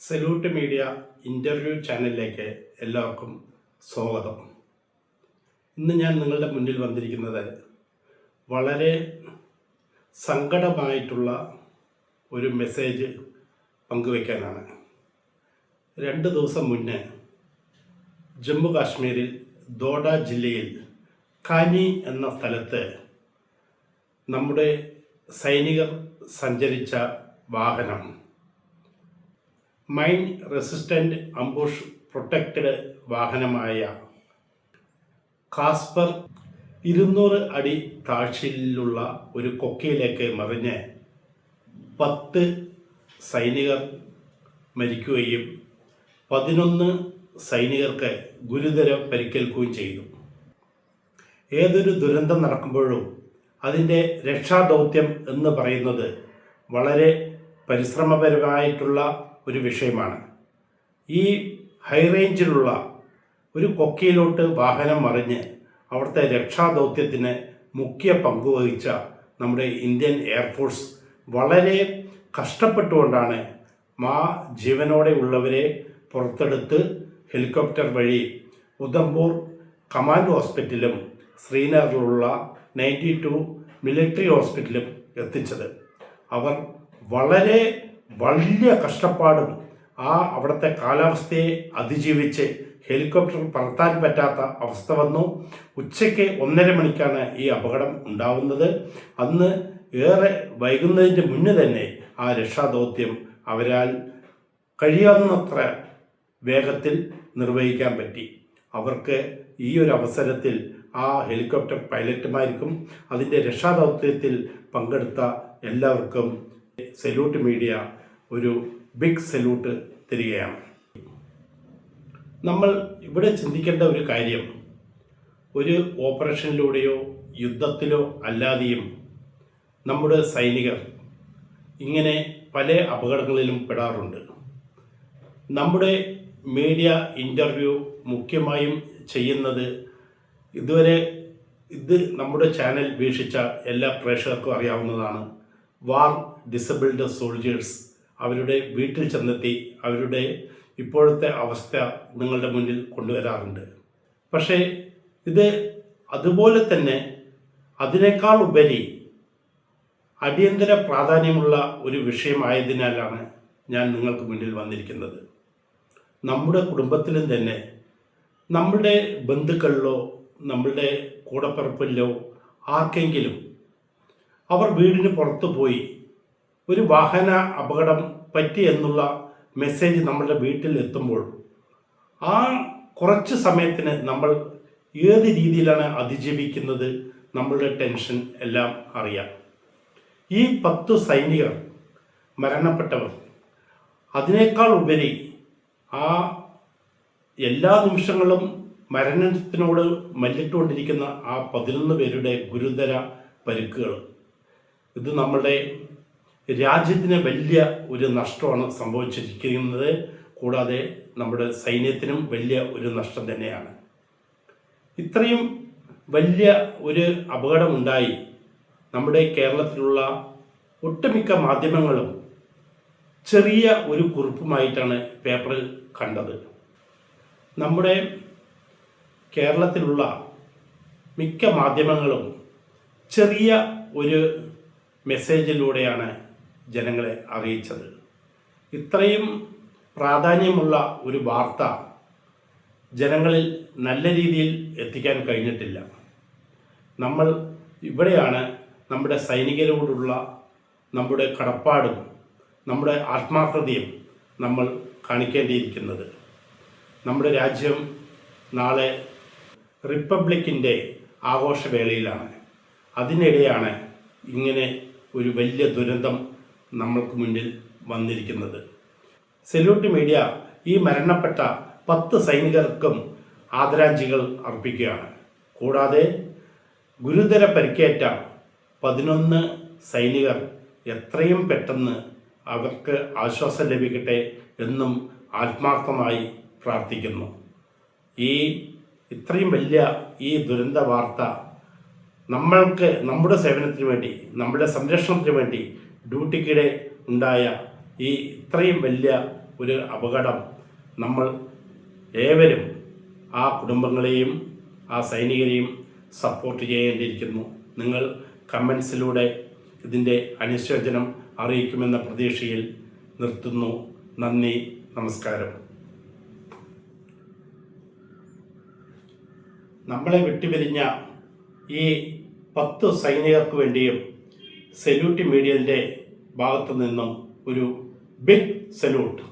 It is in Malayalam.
സല്യൂട്ട് മീഡിയ ഇൻ്റർവ്യൂ ചാനലിലേക്ക് എല്ലാവർക്കും സ്വാഗതം. ഇന്ന് ഞാൻ നിങ്ങളുടെ മുന്നിൽ വന്നിരിക്കുന്നത് വളരെ സങ്കടമായിട്ടുള്ള ഒരു മെസ്സേജ് പങ്കുവയ്ക്കാനാണ്. 2 ദിവസം മുന്നേ ജമ്മു കാശ്മീരിൽ ദോഡ ജില്ലയിൽ കാനി എന്ന സ്ഥലത്ത് നമ്മുടെ സൈനികർ സഞ്ചരിച്ച വാഹനം mine resistant ambush protected വാഹനമായ Casper 200 അടി താഴ്ചയിലുള്ള ഒരു കൊക്കയിലേക്ക് മറിഞ്ഞ് 10 സൈനികർ മരിക്കുകയും 11 സൈനികർക്ക് ഗുരുതര പരിക്കേൽക്കുകയും ചെയ്തു. ഏതൊരു ദുരന്തം നടക്കുമ്പോഴും അതിൻ്റെ രക്ഷാദൗത്യം എന്ന് പറയുന്നത് വളരെ പരിശ്രമപരമായിട്ടുള്ള ഒരു വിഷയമാണ്. ഈ ഹൈ റേഞ്ചിലുള്ള ഒരു കൊക്കയിലോട്ട് വാഹനം മറിഞ്ഞ് അവിടുത്തെ രക്ഷാദൗത്യത്തിന് മുഖ്യ പങ്കുവഹിച്ച നമ്മുടെ ഇന്ത്യൻ എയർഫോഴ്സ് വളരെ കഷ്ടപ്പെട്ടുകൊണ്ടാണ് ജീവനോടെ ഉള്ളവരെ പുറത്തെടുത്ത് ഹെലികോപ്റ്റർ വഴി ഉധംപൂർ കമാൻഡ് ഹോസ്പിറ്റലും ശ്രീനഗറിലുള്ള 92 മിലിറ്ററി ഹോസ്പിറ്റലും എത്തിച്ചത്. അവർ വളരെ വലിയ കഷ്ടപ്പാടും അവിടുത്തെ കാലാവസ്ഥയെ അതിജീവിച്ച് ഹെലികോപ്റ്റർ പറത്താൻ പറ്റാത്ത അവസ്ഥ വന്നു. ഉച്ചയ്ക്ക് 1:30 മണിക്കാണ് ഈ അപകടം ഉണ്ടാവുന്നത്. അന്ന് ഏറെ വൈകുന്നതിൻ്റെ മുന്നേ തന്നെ ആ രക്ഷാദൗത്യം അവരാൽ കഴിയാവുന്നത്ര വേഗത്തിൽ നിർവഹിക്കാൻ പറ്റി. അവർക്ക് ഈ ഒരു അവസരത്തിൽ ആ ഹെലികോപ്റ്റർ പൈലറ്റുമാർക്കും അതിൻ്റെ രക്ഷാദൗത്യത്തിൽ പങ്കെടുത്ത എല്ലാവർക്കും സല്യൂട്ട് മീഡിയ ഒരു ബിഗ് സല്യൂട്ട് തരികയാണ്. നമ്മൾ ഇവിടെ ചിന്തിക്കേണ്ട ഒരു കാര്യം, ഒരു ഓപ്പറേഷനിലൂടെയോ യുദ്ധത്തിലോ അല്ലാതെയും നമ്മുടെ സൈനികർ ഇങ്ങനെ പല അപകടങ്ങളിലും പെടാറുണ്ട്. നമ്മുടെ മീഡിയ ഇൻ്റർവ്യൂ മുഖ്യമായും ചെയ്യുന്നത് ഇത് നമ്മുടെ ചാനൽ വീക്ഷിച്ച എല്ലാ പ്രേക്ഷകർക്കും അറിയാവുന്നതാണ്. വാർ ഡിസബിൾഡ് സോൾജേഴ്സ് അവരുടെ വീട്ടിൽ ചെന്നെത്തി അവരുടെ ഇപ്പോഴത്തെ അവസ്ഥ നിങ്ങളുടെ മുന്നിൽ കൊണ്ടുവരാറുണ്ട്. പക്ഷേ ഇത് അതുപോലെ തന്നെ അതിനേക്കാൾ ഉപരി അടിയന്തര പ്രാധാന്യമുള്ള ഒരു വിഷയമായതിനാലാണ് ഞാൻ നിങ്ങൾക്ക് മുന്നിൽ വന്നിരിക്കുന്നത്. നമ്മുടെ കുടുംബത്തിലും തന്നെ നമ്മുടെ ബന്ധുക്കളിലോ നമ്മളുടെ കൂടപ്പിറപ്പിലോ ആർക്കെങ്കിലും അവർ വീടിന് പുറത്തു പോയി ഒരു വാഹന അപകടം പറ്റി എന്നുള്ള മെസ്സേജ് നമ്മളുടെ വീട്ടിൽ എത്തുമ്പോൾ ആ കുറച്ച് സമയത്തിന് നമ്മൾ ഏത് രീതിയിലാണ് അതിജീവിക്കുന്നത്, നമ്മളുടെ ടെൻഷൻ എല്ലാം അറിയാം. ഈ 10 സൈനികർ മരണപ്പെട്ടവർ അതിനേക്കാൾ ഉപരി എല്ലാ നിമിഷങ്ങളും മരണത്തിനോട് മല്ലിട്ടുകൊണ്ടിരിക്കുന്ന 11 പേരുടെ ഗുരുതര പരിക്കുകൾ, ഇത് നമ്മുടെ രാജ്യത്തിന് വലിയ ഒരു നഷ്ടമാണ് സംഭവിച്ചിരിക്കുന്നത്. കൂടാതെ നമ്മുടെ സൈന്യത്തിനും വലിയ ഒരു നഷ്ടം തന്നെയാണ്. ഇത്രയും വലിയ ഒരു അപകടമുണ്ടായി നമ്മുടെ കേരളത്തിലുള്ള ഒട്ടുമിക്ക മാധ്യമങ്ങളും ചെറിയ ഒരു കുറിപ്പുമായിട്ടാണ് പേപ്പറിൽ കണ്ടത്. നമ്മുടെ കേരളത്തിലുള്ള മിക്ക മാധ്യമങ്ങളും ചെറിയ ഒരു മെസ്സേജിലൂടെയാണ് ജനങ്ങളെ അറിയിച്ചത്. ഇത്രയും പ്രാധാന്യമുള്ള ഒരു വാർത്ത ജനങ്ങളിൽ നല്ല രീതിയിൽ എത്തിക്കാൻ കഴിഞ്ഞിട്ടില്ല. നമ്മൾ ഇവിടെയാണ് നമ്മുടെ സൈനികരോടുള്ള നമ്മുടെ കടപ്പാടും നമ്മുടെ ആത്മാർത്ഥതയും നമ്മൾ കാണിക്കേണ്ടിയിരിക്കുന്നത്. നമ്മുടെ രാജ്യം നാളെ റിപ്പബ്ലിക്കിൻ്റെ ആഘോഷവേളയിലാണ്. അതിനിടെയാണ് ഇങ്ങനെ ഒരു വലിയ ദുരന്തം നമ്മൾക്ക് മുന്നിൽ വന്നിരിക്കുന്നത്. സല്യൂട്ട് മീഡിയ ഈ മരണപ്പെട്ട 10 സൈനികർക്കും ആദരാഞ്ജലികൾ അർപ്പിക്കുകയാണ്. കൂടാതെ ഗുരുതര പരിക്കേറ്റ 11 സൈനികർ എത്രയും പെട്ടെന്ന് അവർക്ക് ആശ്വാസം ലഭിക്കട്ടെ എന്നും ആത്മാർത്ഥമായി പ്രാർത്ഥിക്കുന്നു. ഇത്രയും വലിയ ഈ ദുരന്ത വാർത്ത നമ്മൾക്ക് നമ്മുടെ സേവനത്തിന് വേണ്ടി, നമ്മുടെ സംരക്ഷണത്തിന് വേണ്ടി ഡ്യൂട്ടിക്കിടെ ഉണ്ടായ ഈ ഇത്രയും വലിയ ഒരു അപകടം. നമ്മൾ ഏവരും ആ കുടുംബങ്ങളെയും ആ സൈനികരെയും സപ്പോർട്ട് ചെയ്യേണ്ടിയിരിക്കുന്നു. നിങ്ങൾ കമൻസിലൂടെ ഇതിൻ്റെ അനുശോചനം അറിയിക്കുമെന്ന പ്രതീക്ഷയിൽ നിർത്തുന്നു. നന്ദി, നമസ്കാരം. നമ്മളെ വിട്ടുപിരിഞ്ഞ ഈ 10 സൈനികർക്ക് വേണ്ടിയും സല്യൂട്ട് മീഡിയൻ്റെ ഭാഗത്തു നിന്നും ഒരു ബിഗ് സല്യൂട്ട്.